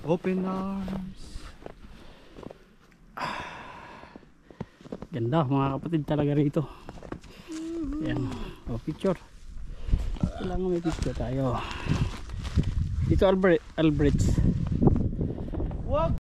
Open arms. Ganda mga kapatid talaga rito. Ayan, picture. Kailangan may picture tayo. Dito Alberts. Wag.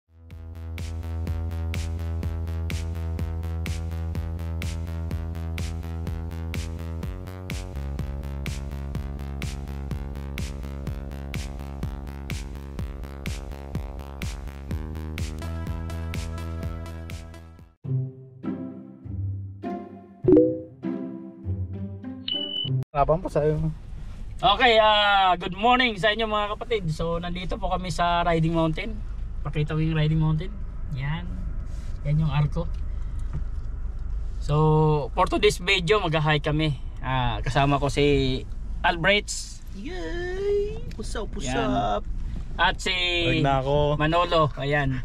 Laban pa sa'yo. Okay, good morning sa inyo mga kapatid. So nandito po kami sa Riding Mountain. Pakita mo yung Riding Mountain. Yan. Yan yung arko. So for today's video mag-hike kami. Kasama ko si Alberts. Yay! What's up? At si ako. Manolo. Ayan.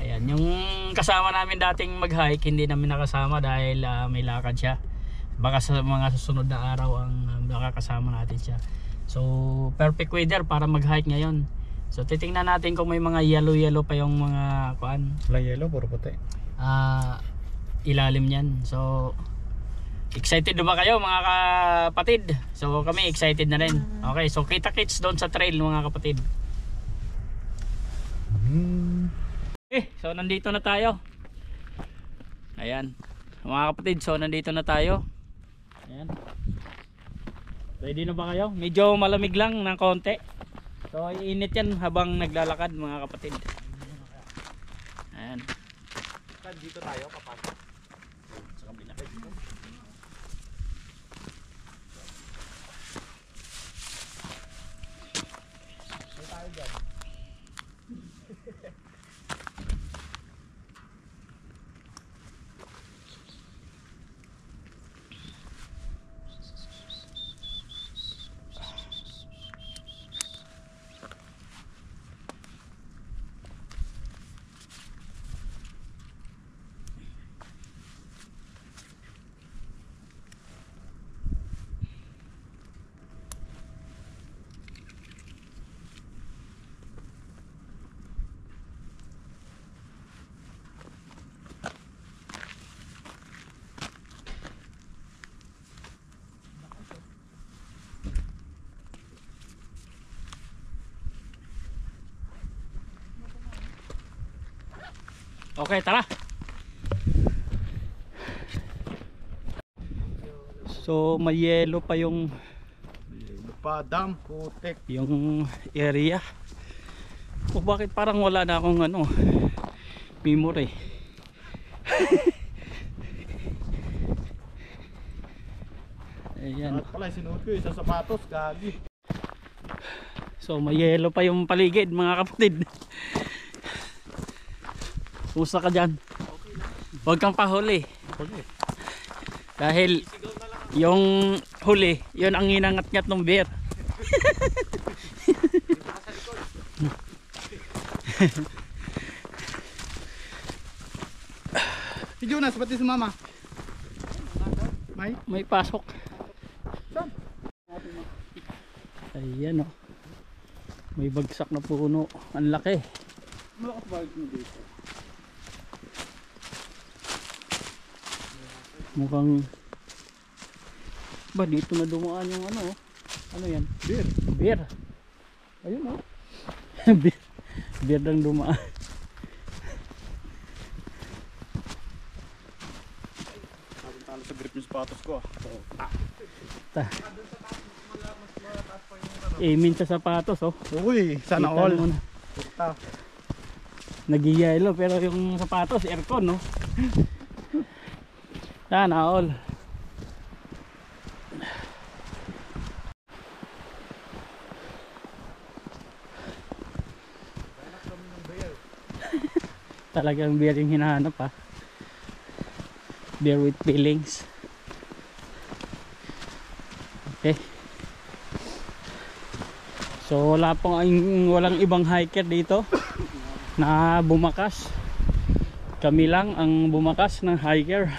Ayan. Yung kasama namin dating mag-hike, hindi namin nakasama dahil may lakad siya. Baka sa mga susunod na araw ang makakasama natin siya. So perfect weather para mag-hike ngayon. So titingnan natin kung may mga yellow pa yung mga kuan. Wala yellow, puro puti. Ilalim niyan. So excited ba kayo mga kapatid? So kami excited na rin. Okay, so kita-kits doon sa trail mga kapatid. So nandito na tayo. Ayan. Mga kapatid, so nandito na tayo. Ayan. Ready na ba kayo? Medyo malamig lang ng konti. So iinit yan habang naglalakad mga kapatid. Ayan. Dito tayo papasok. Sa kabila. Tayo dyan. Okay, tara. So may yellow pa yung Padam, putek. yung area. O bakit parang wala na akong memory. Ayan. At pala sinuot ko sa sapatos, gagi. So may yellow pa yung paligid mga kapatid. Pusa ka dyan. Huwag kang pahuli. Dahil yung huli, yun ang inangat-ngat ng bear. Si Jonas, pati si Mama. May pasok. Ayan o. May bagsak na puno. Ang laki. Malakas balik mo dito. Mukhang ba dito na dumaan yung ano yan? Beer. Ayun beer lang dumaan. Talo sa grip yung sapatos ko. Amin sa sapatos Uy, sana kita all. Nag-yellow pero yung sapatos aircon sana all. Talagang beer yung hinahanap beer with feelings. Okay, so walang ibang hiker dito na bumakas. Kami lang ang bumakas ng hiker.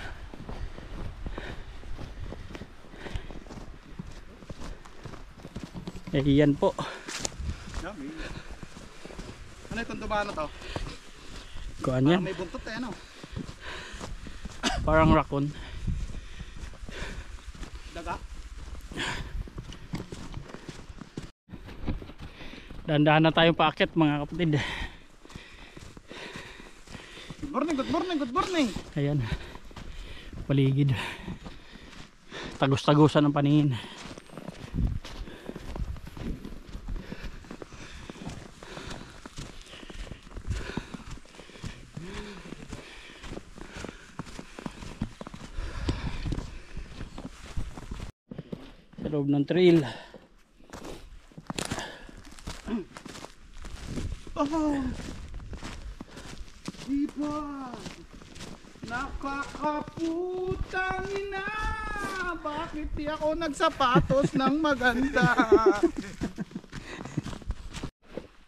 Yan po. Ano itong tuba na to? Kuan yan. Parang may buntot eh, ano? Parang raccoon. Daga. Dahan-dahan na tayong paakyat mga kapatid. Good morning, good morning, good morning. Ayan. Paligid. Tagus-tagusan ng paningin. Sa loob ng trail. Oh! Diba? Nakakaputang ina! Bakit di ako nagsapatos ng maganda?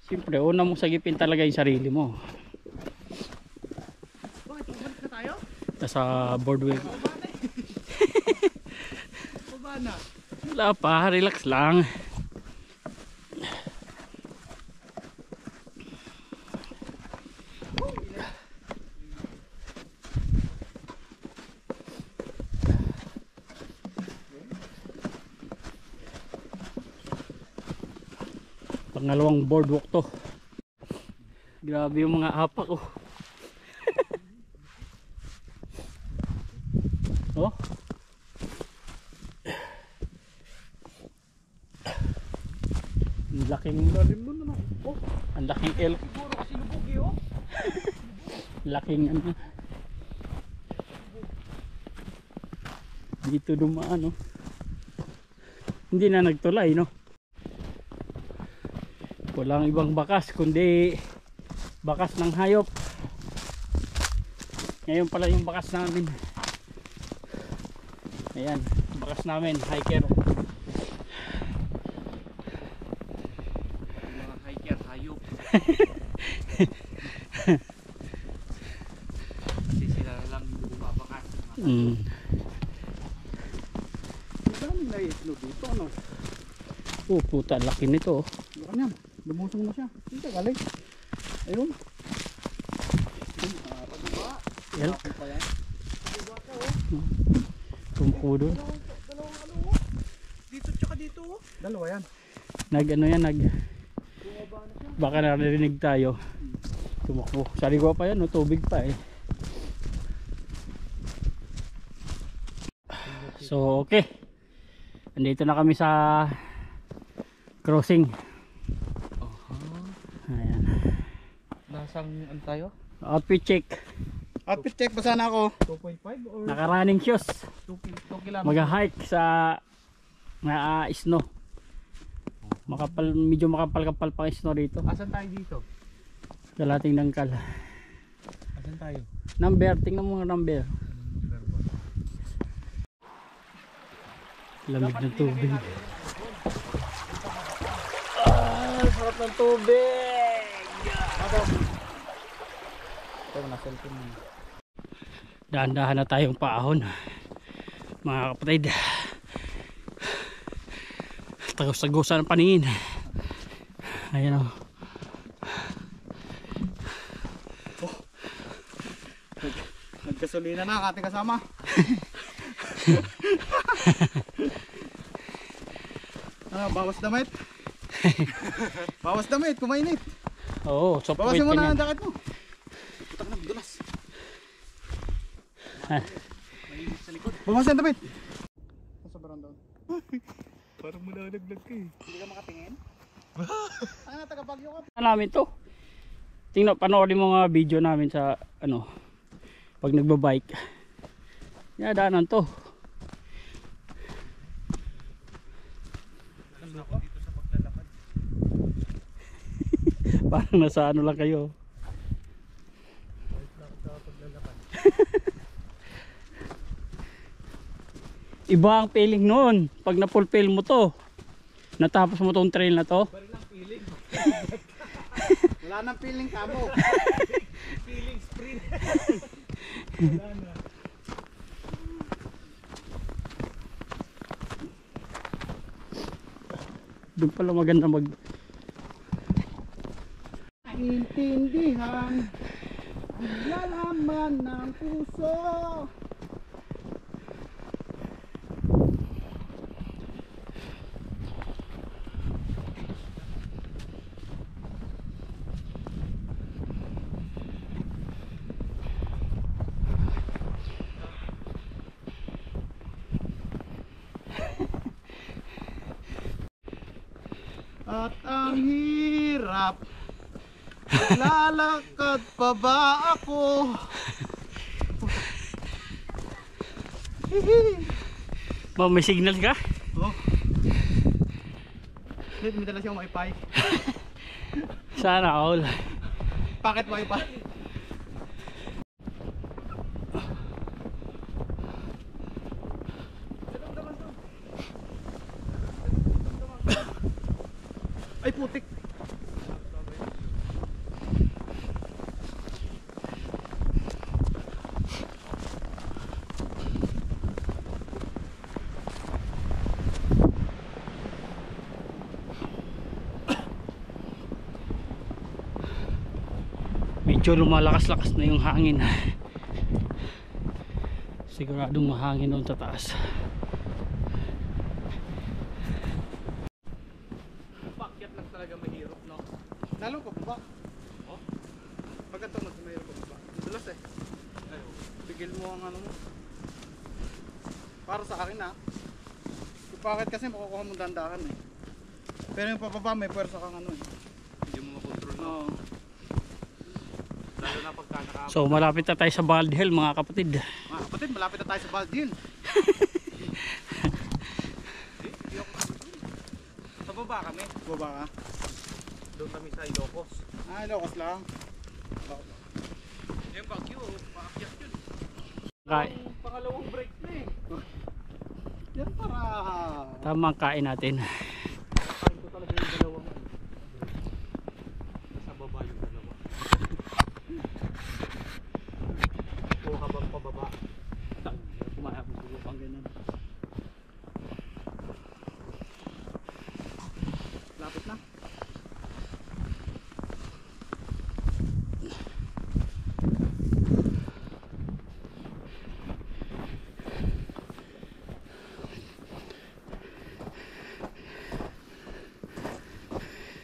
Siyempre, una mong sagipin talaga yung sarili mo. Bakit? Bumalik na tayo? Nasa boardwalk. Baba na. Wala pa, relax lang. Pangalawang boardwalk to. Grabe yung mga apak oh. Oh. Ang laking Oh, ang laking elk. siguro kasi lubugi oh. Laking ano. Dito dumaan oh. Hindi na nagtulay no. Walang ibang bakas kundi bakas ng hayop. Ngayon pala yung bakas namin. Ayan, bakas namin, hiker. Mga hiker, hayop. Kasi sila lang bumabakas. Mm. Ang daming na-islo dito, ano? Oh, puta, laki nito. Baka niyan, lumusong na siya. Dito, galing. Ayun. Elk. Pa yan. Tumpudo. Dalawang ano oh. Dito tsaka dito oh. Dalawa yan. Nag ano yan, nag baka narinig tayo. Tumakbo. Sariwa pa yan, no? Tubig pa eh. So, okay. Andito na kami sa crossing. Ayan. Nasang ano tayo? Outfit check. Outfit check pa sana ako. 2.5 or Naka-running shoes. 2 kilometers? Mag-hike sa snow. Makapal, medyo makapal-kapal pang snow dito. Asan tayo dito? Dalating nangkal. Asan tayo? Number, tingnan mo nga number. Lamig ng tubig. Ah, sarap ng tubig. Ito na cellphone mo. Dahan-dahan na tayong paahon. Mga kapatid. Tagus-tagusan ang paningin. Ayan o. Nagkasulina na ang ating kasama. Bawas damit. Bawas damit, kumainit. Oo, soft weight Bawasin mo na yan. ang jacket mo. Putak na, dulas. Ha. Mainit sa likod. Bawasin ang damit. Sa barandon. Parang malalaglag ka eh. Hindi ka makatingin? Ano, taga-Bagyo ka? Ano namin to? Tingnan, panoorin mo nga video namin sa ano, pag nagbabike. Daanan to. Alam ako dito sa paglalakad. Parang nasa ano lang kayo. Sa paglalakad. Iba ang feeling noon pag na-fulfill mo to. Natapos mo tong trail na to. Bari lang feeling. Wala nang feeling kamo. Feeling sprint. Wala na. Doon pala maganda mag naiintindihan ang lalaman ng puso. At ang hirap, lalakad pa ba ako? Ba, may signal ka? Oh. May dala siyang wifi. Sana all. Packet wifi. Ay putik. Medyo lumalakas-lakas na yung hangin. Siguradong mahangin doon sa taas. Pakyat lang talaga mahirap, no? Lalo pa baba. Oh? Pagkatong mas mahirap pa baba. Dulas eh. Bigil mo ang ano mo. Para sa akin yung packet kasi makukuha mo dandahan eh. Pero yung pababa may pwersa kang ano eh. Hindi mo makontrol. Oo. Lalo na pagka naka... So malapit na tayo sa Bald Hill mga kapatid. Mga kapatid, malapit na tayo sa Bald Hill. Sa baba kami. Baba ka? Doon kami sa Ilocos. Ah, Ilocos lang. Yung Baguio, paakyat yun. Yung pangalawang break na eh. Yan para... Tamang kain natin. Kain ko talaga yung dalawang. Sa baba yung dalawa. O habang pababa. Kumahabang po pang ganun. Lapit na.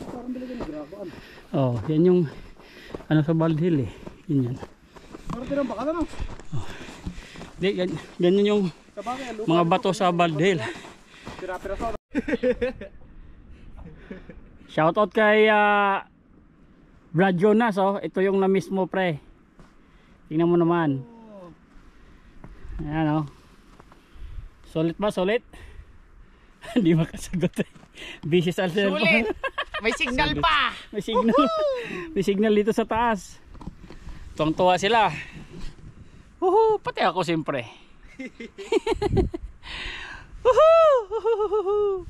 Parang talaga nagrabaan. Oh, yan yung ano sa Bald Hill eh. Yun yan. Parang tirang baka na no? Di, ganyan yung mga bato sa Bald Hill. Pira-pira sa Shoutout kay Brad Jonas, oh. Ito yung na-miss mo, pre. Tingnan mo naman. Ayan, oh. Solid ba? Solid? Hindi makasagot eh. Busy sa cellphone. Sulit! May signal pa! May signal. May signal dito sa taas. Tuwang-tuwa sila. Woohoo! Pati ako siyempre. Woohoo!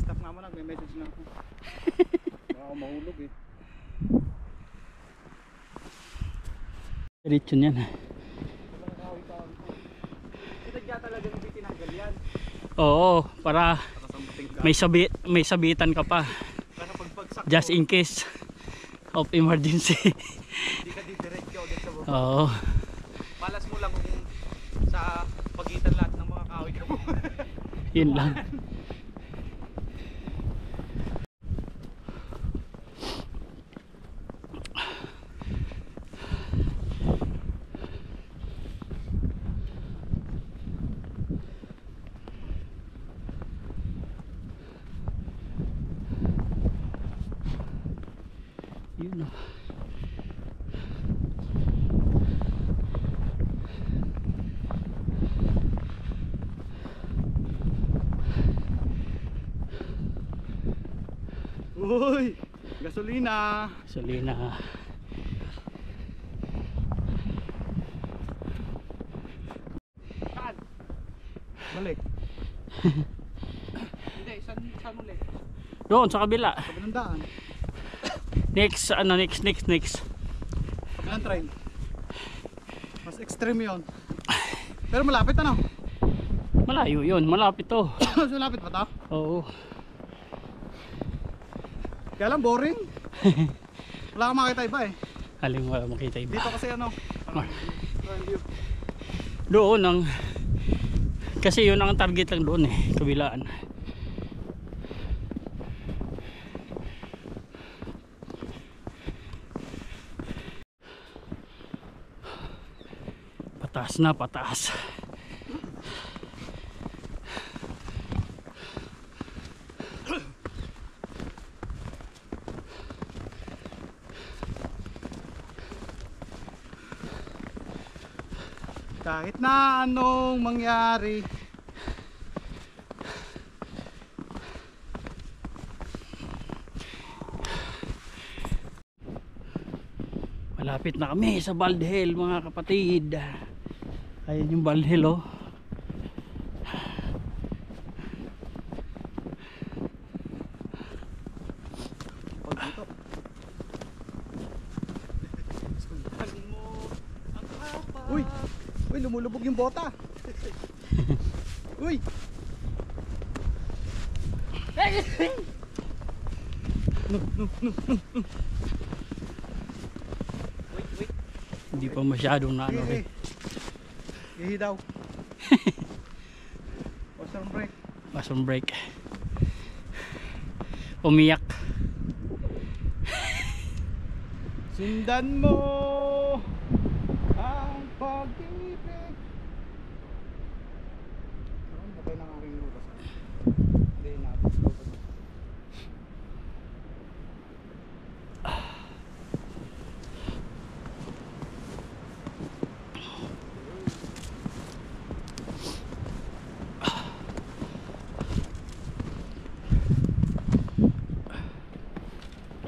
Stop nga mo, nagme-message na ako. Baka ako mahulog eh. Diretso niyan. Kitagya talaga hindi tinanggal yan. Oo, para may sabitan ka pa. Para pagpagsak Just in case of emergency. hindi ka didiretso ulit sa baba. Oo. Malas mo lang kung sa pagitan lahat ng mga kahoy mo. Yun lang. Yun oh. Uy! Gasolina! Gasolina. Saan? Balik. Hindi, saan ulit? Doon sa kabila. Kabilang daan. Next, ano, next. Ang trail. Mas extreme yun. Pero malapit ano? Malayo yun, malapit to. Mas malapit pa to? Oo. Kaya lang boring. Wala kang makita iba eh. Aling wala makita iba. Dito kasi ano? View. Doon ang kasi yun ang target lang doon eh, kabilaan. Pataas na, pataas. Kahit na anong mangyari, Malapit na kami sa Baldhill mga kapatid. Ayan yung Baldhill oh. pag dito. Uy! Uy, lumulubog yung bota. Uy! Hindi pa masyadong na ano eh. Ihi daw. Wasang break. Wasong break. Umiyak. Sundan mo ang pag-ibig. Saan ba tayo ng aking lupa sa? Hindi na.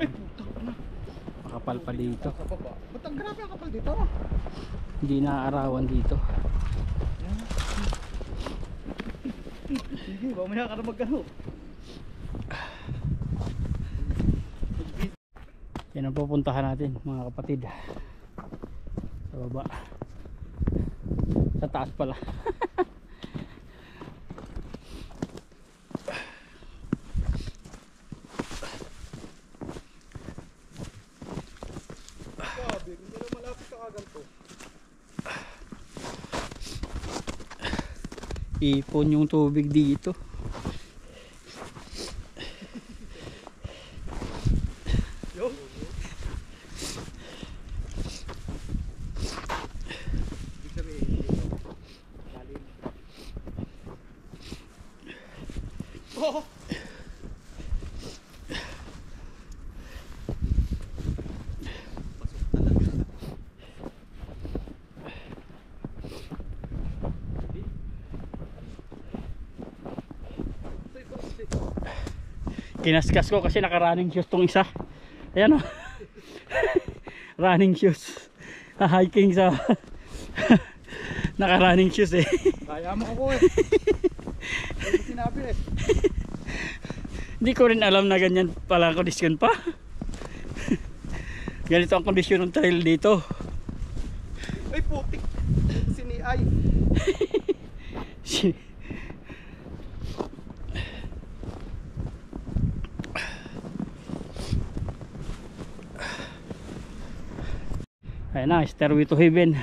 Ay, puta ka na. Makapal pa dito. Sa baba. Ba't ang grabe ang kapal dito? Hindi naaarawan dito. Sige, mamaya ka na mag-ano. Yan ang pupuntahan natin mga kapatid. Sa baba. Sa taas pala. Grabe, hindi na malapit sa kaganto. Ipon yung tubig dito. Yo. Ibig sabihin, lalim. Oh! Kinaskas ko kasi naka-running shoes tong isa. Ayan o. Running shoes. Hiking sa naka-running shoes eh. Kaya mo ako eh. Hindi mo sinabi eh. Hindi ko rin alam na ganyan pala ang kondisyon pa. Ganito ang kondisyon ng trail dito. Ay putik. Siniay. Ayan na, Stairway to Heaven.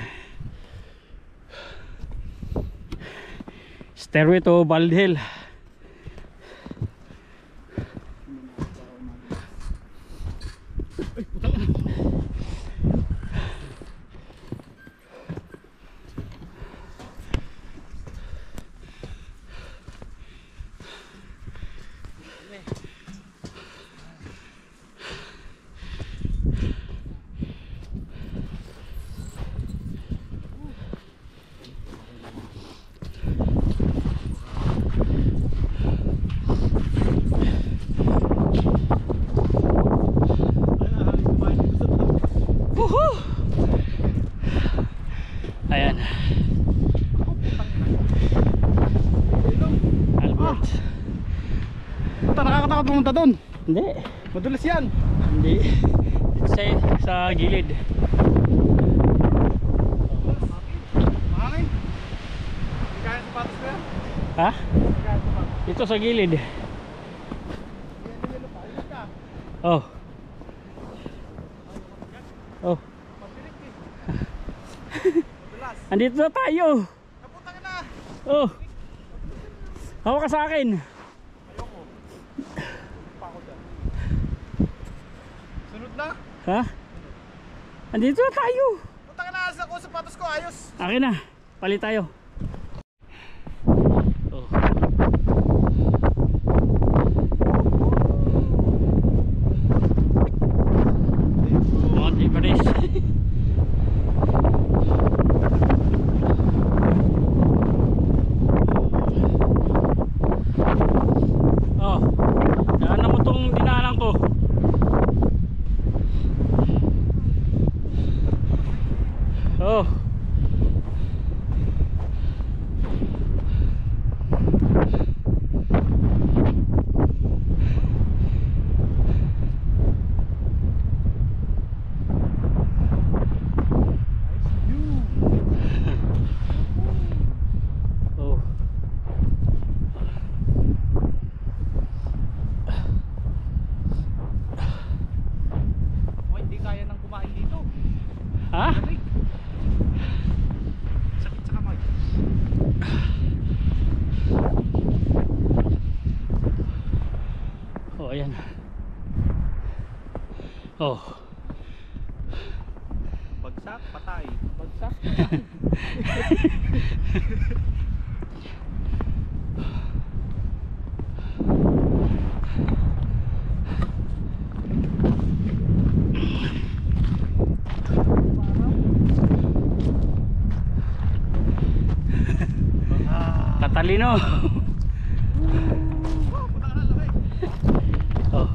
Stairway to Baldhill. Ayan. Albert. Puta, nakakatakot pumunta doon. Hindi. Madulas yan. Hindi. sa gilid. Mahangin. Hindi kaya sapatos ko yan. Ha? Hindi kaya sapatos. Ito sa gilid. Yan pa. Ayun ka. Oh. Oh. Matirik eh. Madulas. Andito na tayo. Napunta ka na. Oh. Hawak ka sa akin. Ayoko. Pa ako dyan. Sunod na. Ha? Andito na tayo. Punta ka na. Asa ko sapatos ko. Ayos. Akin na. Palit tayo. Oh. Mount Everest. Oh. Daan na mo tong dinaanan ko. Oh. Oh. Oh, hindi kaya nang kumain dito. Ha? Lamig. Sakit sa kamay. Oh, ayan. Oh. Bagsak, patay. Bagsak. Katalino. Punta ka na, lamig. Oh.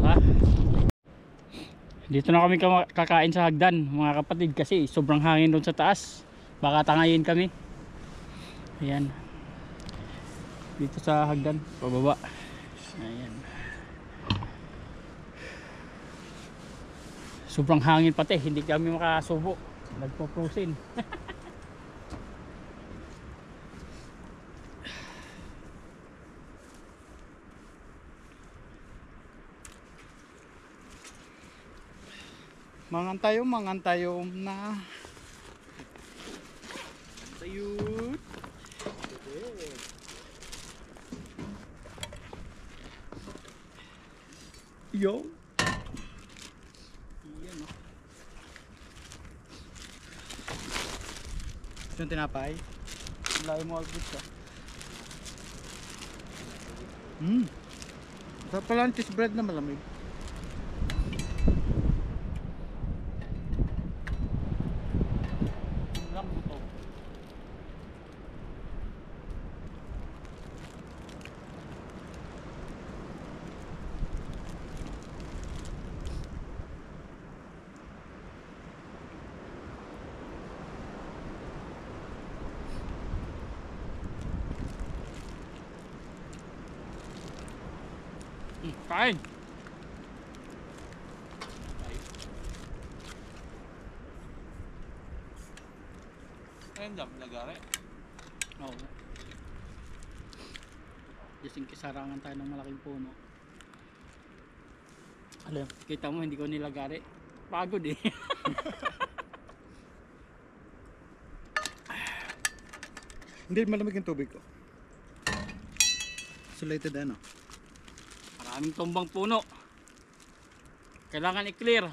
Ha? Dito na kami kakain sa hagdan mga kapatid kasi sobrang hangin doon sa taas. Baka tangayin kami. Ayan. Dito sa hagdan, pababa. Ayan. Sobrang hangin pati, hindi kami makasubo. Nagpo-frozen. Mangantayom na. Sayut. Yo. Iyan o. Gusto yung tinapay? Layo mo agad ka. Sarap pala ang cheese bread na malamig. Lang buto. Kain. Ayun dam, lagari. Oo. Kasing kisarangan tayo ng malaking puno. Alam, kita mo hindi ko nilagari. Pagod eh. Hindi malamig yung tubig ko. Insulated ano? Maraming tumbang puno. Kailangan i-clear.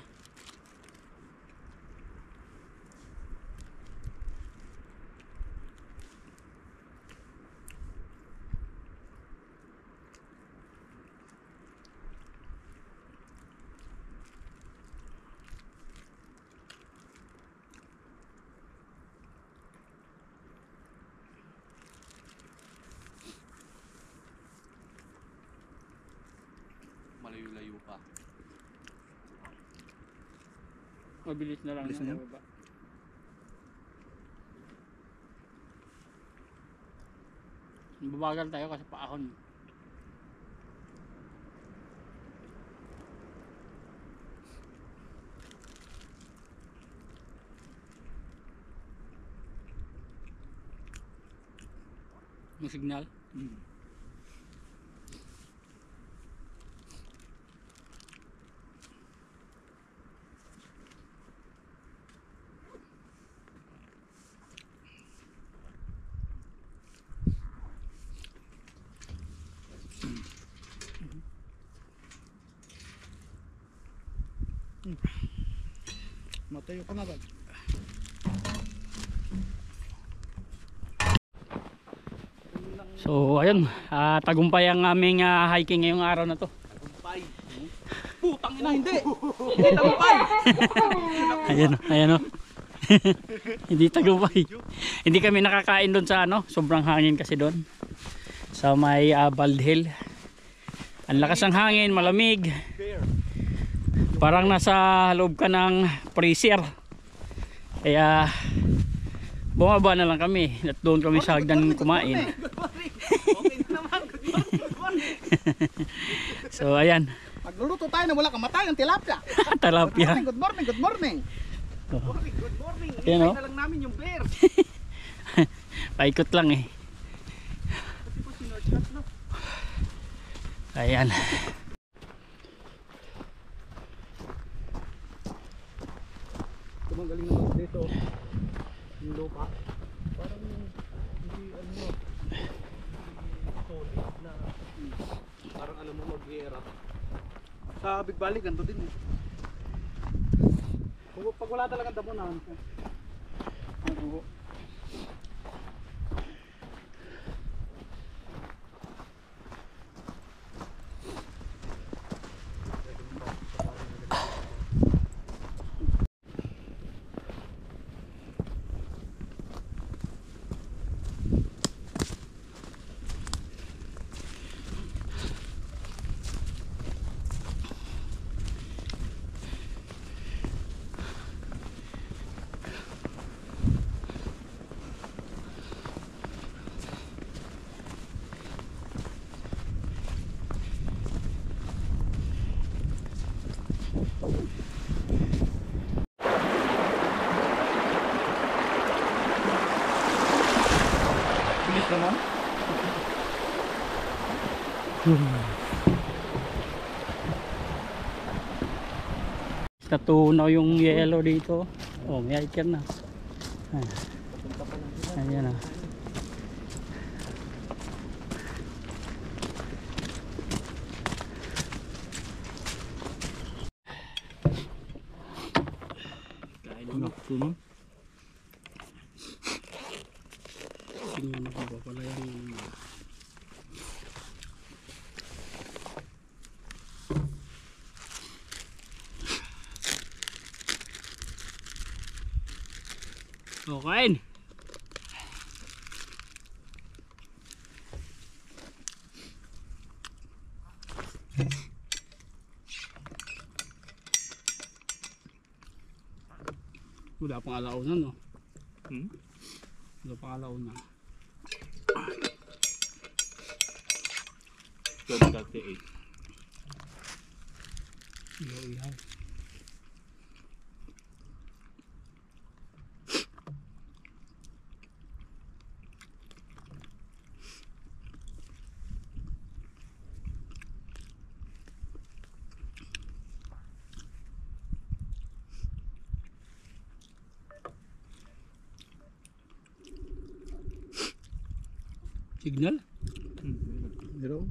pa. Mabilis na lang. Mabilis na yan. Baba. Babagal tayo kasi paahon. May signal? Matayo ka na ba? So ayun, tagumpay ang aming hiking ngayong araw na to. Tagumpay. Putang ina, hindi! Hindi tagumpay! Ayan o, ayan o. Hindi tagumpay. Hindi kami nakakain doon sa ano, sobrang hangin kasi doon. Sa may Bald Hill. Ang lakas ng hangin, malamig. Parang nasa loob ka ng freezer. Kaya bumaba na lang kami at doon kami sa hagdan kumain. Good morning! Okay na naman, good morning, good morning! So ayan, Magluluto tayo na wala kamatayang tilapia. talapia. Good morning, good morning! Oh. Morning, good morning! Yan, oh. Hinihintay na lang namin yung bear. Paikot lang eh. Kasi po sinortcut, no? Ayan. Tumanggaling naman dito. Yung lupa. Parang hindi ano solid na parang alam mo mag-i-erap. Sa Big Valley ganito din eh. Kung pag wala talagang damunan. Ano? Bilis naman. Natunaw yung yellow dito. Oh, may hiker na. Ayan na. Tunog. Tingnan mo ba pala yung kain. Wala pang alauna, no? Wala pang alauna. 12:38. Ihaw. Signal? Pero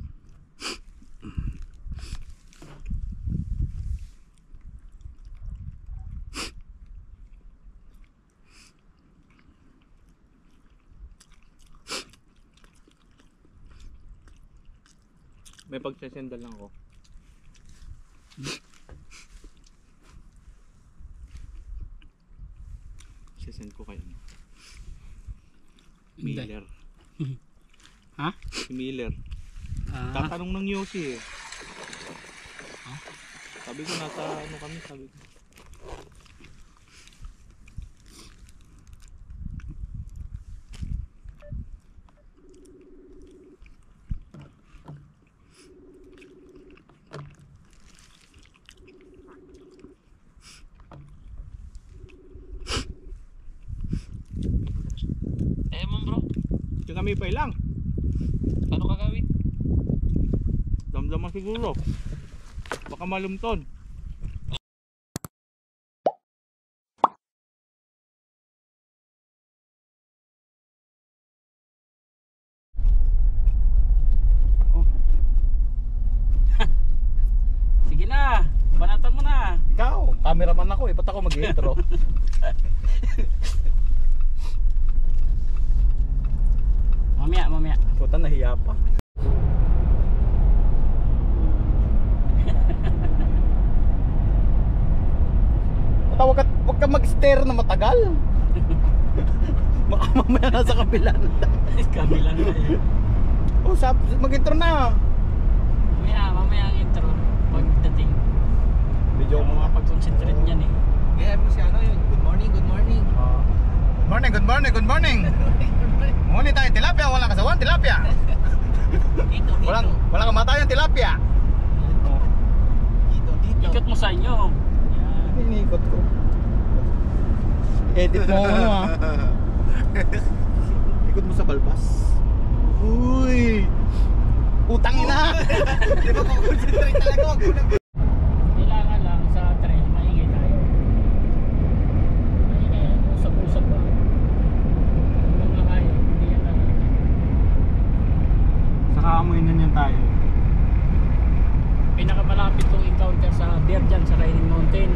May pagsasendal lang ako. Sisend ko kayo. Hindi. Miller. Ha? Si Miller. Ah, Tatanong ng Yossi eh. Sabi ko nasa ano kami, sabi ko. mo bro, Yung kami pa ilang. paano kagawin? Damdaman siguro. Baka malumton. Sige na, banatan mo na. Ikaw, cameraman ako eh. Ba't ako mag-intro? Mamaya. Puta, nahiya pa. Basta wag ka mag-stare na matagal. Baka mamaya nasa kabila na tayo. Kabila na eh. Oh, mag-intro na. Mamaya ang intro. Pagdating. Medyo Yung mga pag-concentrate niyan eh. Kaya mo si ano yun, good morning. Good morning. Muli tayo tilapia, walang kasawan tilapia. Dito. Walang kamatayan tilapia. Dito. Ikot mo sa inyo. Yan. Inikot ko. Edit mo ano ah. Ikot mo sa balbas. Uy! Utang ina! Di ba concentrate talaga? Wag mo na. Kailangan lang sa trail, maingay tayo. Maingay, usap-usap ba? Kung makakaya, hindi yan talaga. Saka amoy na niyan tayo. Pinakamalapit kong encounter sa bear dyan sa Riding Mountain.